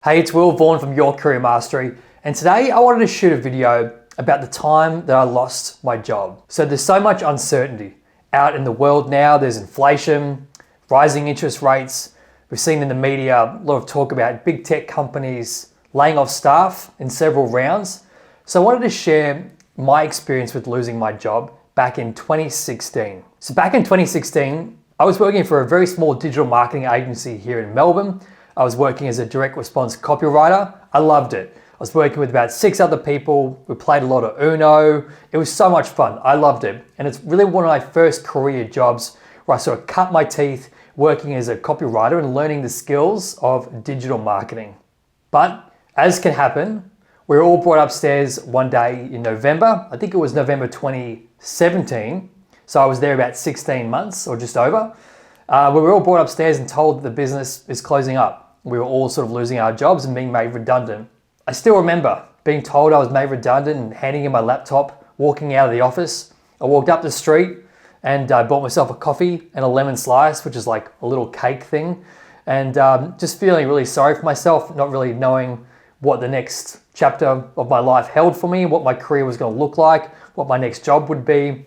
Hey, it's Vaughan from Your Career Mastery, and today I wanted to shoot a video about the time that I lost my job. So there's so much uncertainty out in the world now. There's inflation, rising interest rates. We've seen in the media a lot of talk about big tech companies laying off staff in several rounds. So I wanted to share my experience with losing my job back in 2016. So back in 2016, I was working for a very small digital marketing agency here in Melbourne. I was working as a direct response copywriter. I loved it. I was working with about 6 other people. We played a lot of Uno. It was so much fun. I loved it. And it's really one of my first career jobs where I sort of cut my teeth working as a copywriter and learning the skills of digital marketing. But as can happen, we were all brought upstairs one day in November. I think it was November 2017. So I was there about 16 months or just over. We were all brought upstairs and told that the business is closing up. We were all sort of losing our jobs and being made redundant. I still remember being told I was made redundant and handing in my laptop, walking out of the office. I walked up the street and I bought myself a coffee and a lemon slice, which is like a little cake thing. And just feeling really sorry for myself, not really knowing what the next chapter of my life held for me, what my career was going to look like, what my next job would be.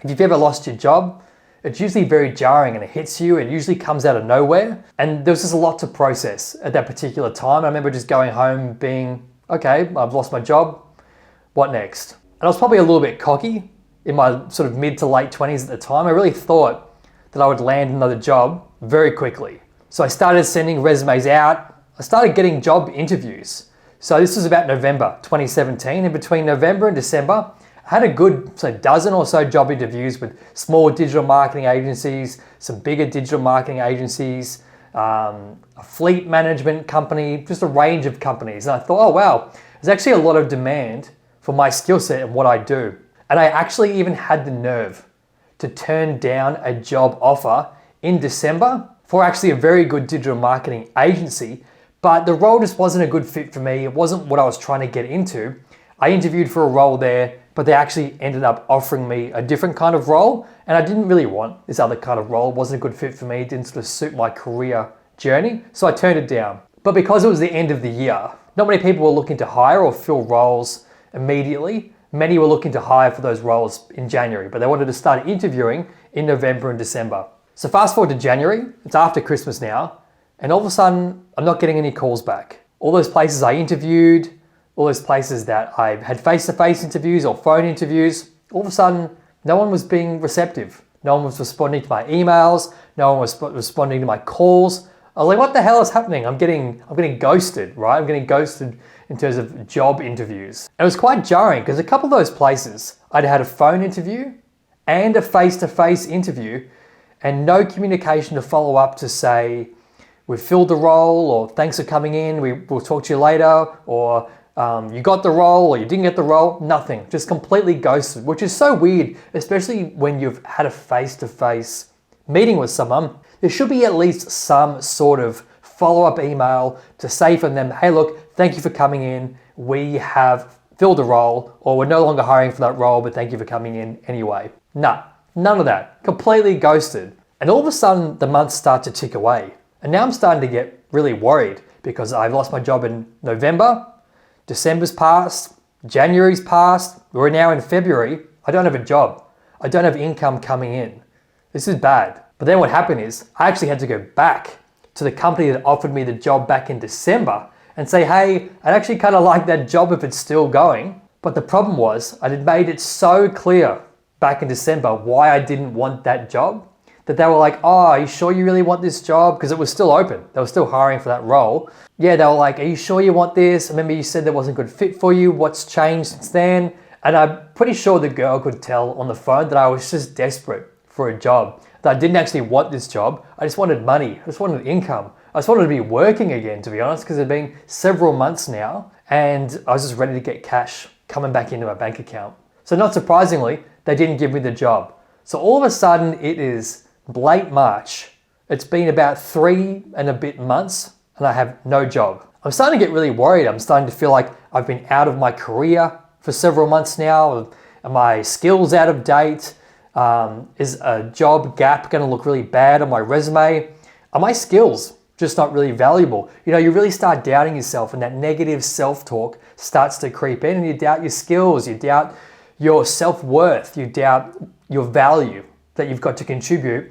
If you've ever lost your job, it's usually very jarring and it hits you. It usually comes out of nowhere. And there was just a lot to process at that particular time. I remember just going home being, okay, I've lost my job. What next? And I was probably a little bit cocky in my sort of mid to late 20s at the time. I really thought that I would land another job very quickly. So I started sending resumes out. I started getting job interviews. So this was about November 2017. In between November and December, I had a good dozen or so job interviews with small digital marketing agencies, some bigger digital marketing agencies, a fleet management company, just a range of companies. And I thought, oh wow, there's actually a lot of demand for my skill set and what I do. And I actually even had the nerve to turn down a job offer in December for actually a very good digital marketing agency, but the role just wasn't a good fit for me. It wasn't what I was trying to get into. I interviewed for a role there, but they actually ended up offering me a different kind of role. And I didn't really want this other kind of role. It wasn't a good fit for me. It didn't sort of suit my career journey. So I turned it down. But because it was the end of the year, not many people were looking to hire or fill roles immediately. Many were looking to hire for those roles in January, but they wanted to start interviewing in November and December. So fast forward to January, it's after Christmas now, and all of a sudden, I'm not getting any calls back. All those places I interviewed, all those places that I had face-to-face interviews or phone interviews, all of a sudden, no one was being receptive. No one was responding to my emails. No one was responding to my calls. I was like, what the hell is happening? I'm getting ghosted, right? I'm getting ghosted in terms of job interviews. And it was quite jarring because a couple of those places, I'd had a phone interview and a face-to-face interview and no communication to follow up to say, we've filled the role, or thanks for coming in, we'll talk to you later, or you got the role or you didn't get the role, nothing, just completely ghosted, which is so weird, especially when you've had a face-to-face meeting with someone. There should be at least some sort of follow-up email to say from them, hey look, thank you for coming in, we have filled the role, or we're no longer hiring for that role, but thank you for coming in anyway. Nah, none of that, completely ghosted. And all of a sudden the months start to tick away. And now I'm starting to get really worried because I've lost my job in November, December's passed, January's passed, we're now in February. I don't have a job. I don't have income coming in. This is bad. But then what happened is I actually had to go back to the company that offered me the job back in December and say, hey, I'd actually kind of like that job if it's still going. But the problem was I had made it so clear back in December why I didn't want that job that they were like, oh, are you sure you really want this job? Because it was still open. They were still hiring for that role. Yeah, they were like, are you sure you want this? I remember you said that wasn't a good fit for you. What's changed since then? And I'm pretty sure the girl could tell on the phone that I was just desperate for a job, that I didn't actually want this job. I just wanted money. I just wanted income. I just wanted to be working again, to be honest, because it had been several months now and I was just ready to get cash coming back into my bank account. So not surprisingly, they didn't give me the job. So all of a sudden it is late March. It's been about 3 and a bit months and I have no job. I'm starting to get really worried. I'm starting to feel like I've been out of my career for several months now. Are my skills out of date? Is a job gap going to look really bad on my resume? Are my skills just not really valuable. You really start doubting yourself, and that negative self-talk starts to creep in, and you doubt your skills, you doubt your self-worth, you doubt your value that you've got to contribute,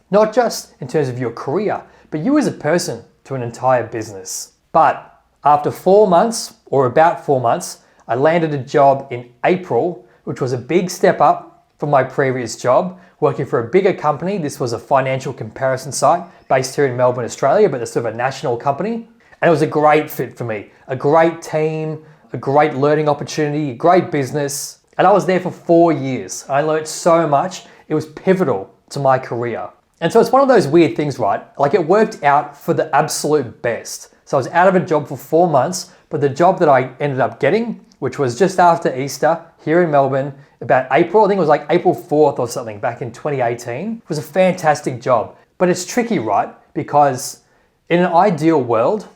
not just in terms of your career, but you as a person to an entire business. But after 4 months, or about 4 months, I landed a job in April, which was a big step up from my previous job, working for a bigger company. This was a financial comparison site based here in Melbourne, Australia, but it's sort of a national company. And it was a great fit for me, a great team, a great learning opportunity, a great business. And I was there for 4 years. I learned so much. It was pivotal to my career. And so it's one of those weird things, right? Like, it worked out for the absolute best. So I was out of a job for 4 months, but the job that I ended up getting, which was just after Easter here in Melbourne, about April, I think it was like April 4th or something back in 2018, was a fantastic job. But it's tricky, right? Because in an ideal world,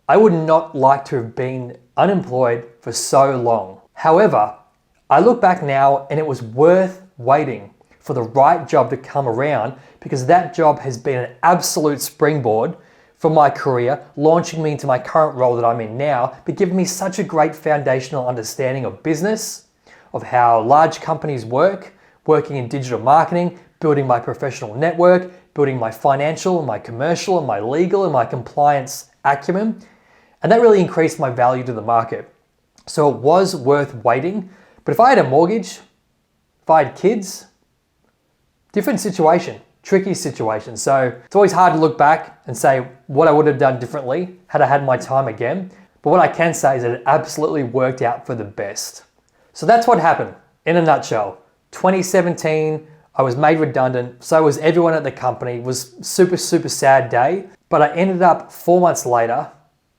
I would not like to have been unemployed for so long. However, I look back now and it was worth waiting for the right job to come around, because that job has been an absolute springboard for my career, launching me into my current role that I'm in now, but giving me such a great foundational understanding of business, of how large companies work, working in digital marketing, building my professional network, building my financial, my commercial, and my legal, and my compliance acumen. And that really increased my value to the market. So it was worth waiting. But if I had a mortgage, if I had kids, different situation, tricky situation. So it's always hard to look back and say what I would have done differently had I had my time again. But what I can say is that it absolutely worked out for the best. So that's what happened in a nutshell. 2017, I was made redundant. So was everyone at the company. It was super sad day. But I ended up 4 months later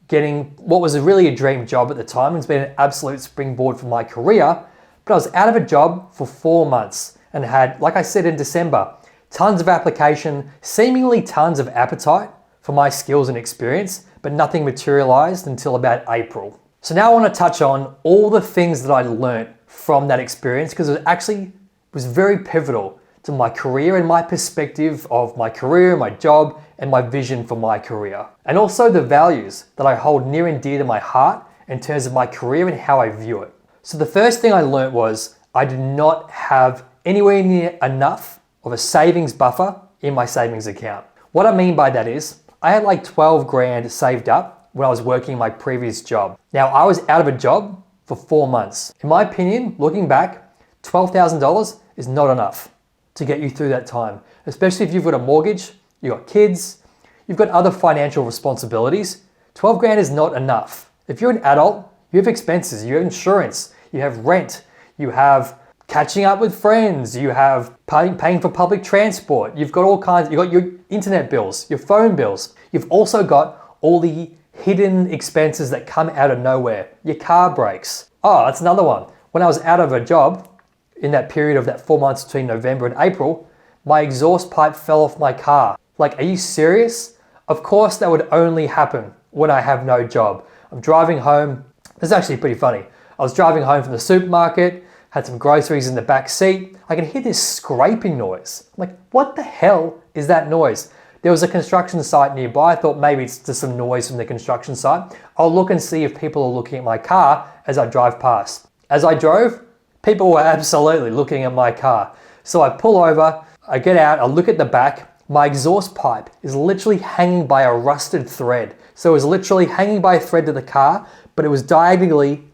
getting what was really a dream job at the time. It's been an absolute springboard for my career. But I was out of a job for 4 months and had, like I said in December, tons of application, seemingly tons of appetite for my skills and experience, but nothing materialized until about April. So now I want to touch on all the things that I learned from that experience, because it actually was very pivotal to my career and my perspective of my career, my job, and my vision for my career. And also the values that I hold near and dear to my heart in terms of my career and how I view it. So the first thing I learned was I did not have anywhere near enough of a savings buffer in my savings account. What I mean by that is I had like 12 grand saved up when I was working my previous job. Now, I was out of a job for 4 months. In my opinion, looking back, $12,000 is not enough to get you through that time, especially if you've got a mortgage, you've got kids, you've got other financial responsibilities. 12 grand is not enough. If you're an adult, you have expenses, you have insurance, you have rent, you have catching up with friends, you have paying for public transport, you've got all kinds, you've got your internet bills, your phone bills. You've also got all the hidden expenses that come out of nowhere, your car brakes. Oh, that's another one. When I was out of a job, in that period of that 4 months between November and April, my exhaust pipe fell off my car. Like, are you serious? Of course that would only happen when I have no job. I'm driving home. This is actually pretty funny. I was driving home from the supermarket, had some groceries in the back seat. I can hear this scraping noise. I'm like, what the hell is that noise? There was a construction site nearby. I thought maybe it's just some noise from the construction site. I'll look and see if people are looking at my car as I drive past. As I drove, people were absolutely looking at my car. So I pull over, I get out, I look at the back. My exhaust pipe is literally hanging by a rusted thread. So it was literally hanging by a thread to the car, but it was diagonally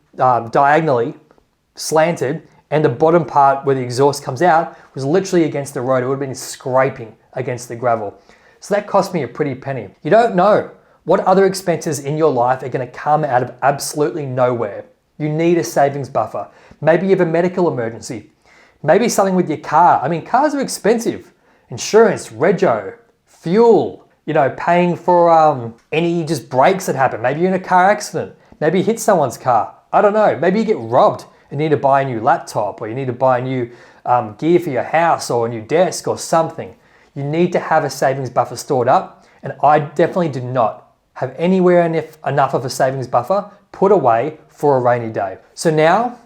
slanted, and the bottom part where the exhaust comes out was literally against the road. It would have been scraping against the gravel. So that cost me a pretty penny. You don't know what other expenses in your life are going to come out of absolutely nowhere. You need a savings buffer. Maybe you have a medical emergency. Maybe something with your car. I mean, cars are expensive. Insurance, rego, fuel, paying for any just breaks that happen. Maybe you're in a car accident. Maybe you hit someone's car. I don't know. Maybe you get robbed and need to buy a new laptop, or you need to buy a new gear for your house, or a new desk or something. You need to have a savings buffer stored up. And I definitely did not have anywhere enough of a savings buffer put away for a rainy day. So now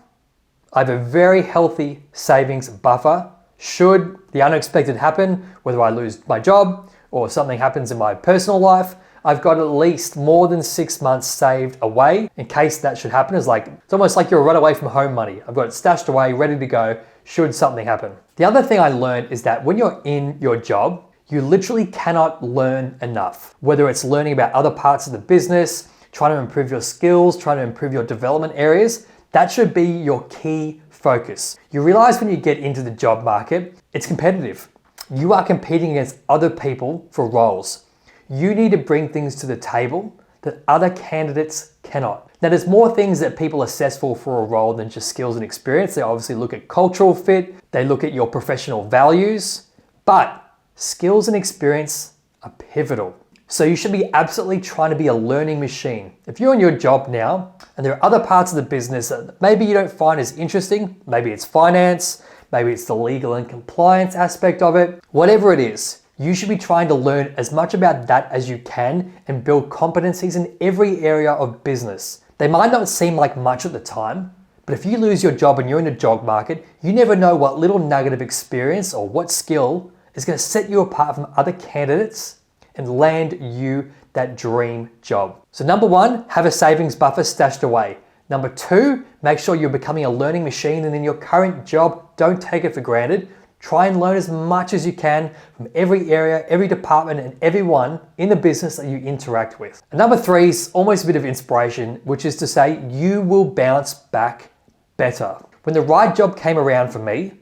I have a very healthy savings buffer. Should the unexpected happen, whether I lose my job or something happens in my personal life, I've got at least more than 6 months saved away in case that should happen. It's almost like you're a run away from home money. I've got it stashed away, ready to go, should something happen. The other thing I learned is that when you're in your job, you literally cannot learn enough. Whether it's learning about other parts of the business, trying to improve your skills, trying to improve your development areas, that should be your key focus. You realize when you get into the job market, it's competitive. You are competing against other people for roles. You need to bring things to the table that other candidates cannot. Now, there's more things that people assess for a role than just skills and experience. They obviously look at cultural fit, they look at your professional values, but skills and experience are pivotal. So you should be absolutely trying to be a learning machine. If you're in your job now and there are other parts of the business that maybe you don't find as interesting, maybe it's finance, maybe it's the legal and compliance aspect of it, whatever it is, you should be trying to learn as much about that as you can and build competencies in every area of business. They might not seem like much at the time, but if you lose your job and you're in the job market, you never know what little nugget of experience or what skill is going to set you apart from other candidates and land you that dream job. So number one, have a savings buffer stashed away. Number two, make sure you're becoming a learning machine, and in your current job, don't take it for granted. Try and learn as much as you can from every area, every department, and everyone in the business that you interact with. And number three is almost a bit of inspiration, which is to say you will bounce back better. When the right job came around for me,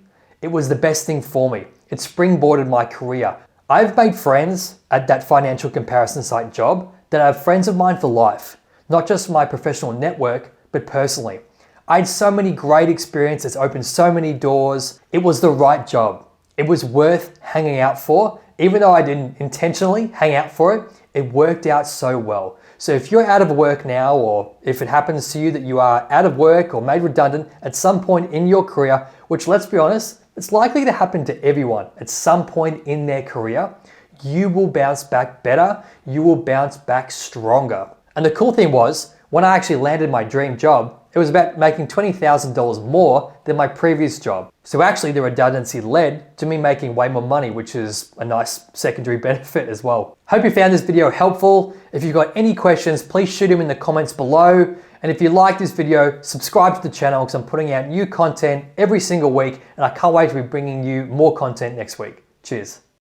it was the best thing for me. It springboarded my career. I've made friends at that financial comparison site job that are friends of mine for life, not just my professional network, but personally. I had so many great experiences, opened so many doors. It was the right job. It was worth hanging out for. Even though I didn't intentionally hang out for it, it worked out so well. So if you're out of work now, or if it happens to you that you are out of work or made redundant at some point in your career, which let's be honest, it's likely to happen to everyone at some point in their career, you will bounce back better, you will bounce back stronger. And the cool thing was, when I actually landed my dream job, it was about making $20,000 more than my previous job. So actually the redundancy led to me making way more money, which is a nice secondary benefit as well. Hope you found this video helpful. If you've got any questions, please shoot them in the comments below. And if you like this video, subscribe to the channel because I'm putting out new content every single week, and I can't wait to be bringing you more content next week. Cheers.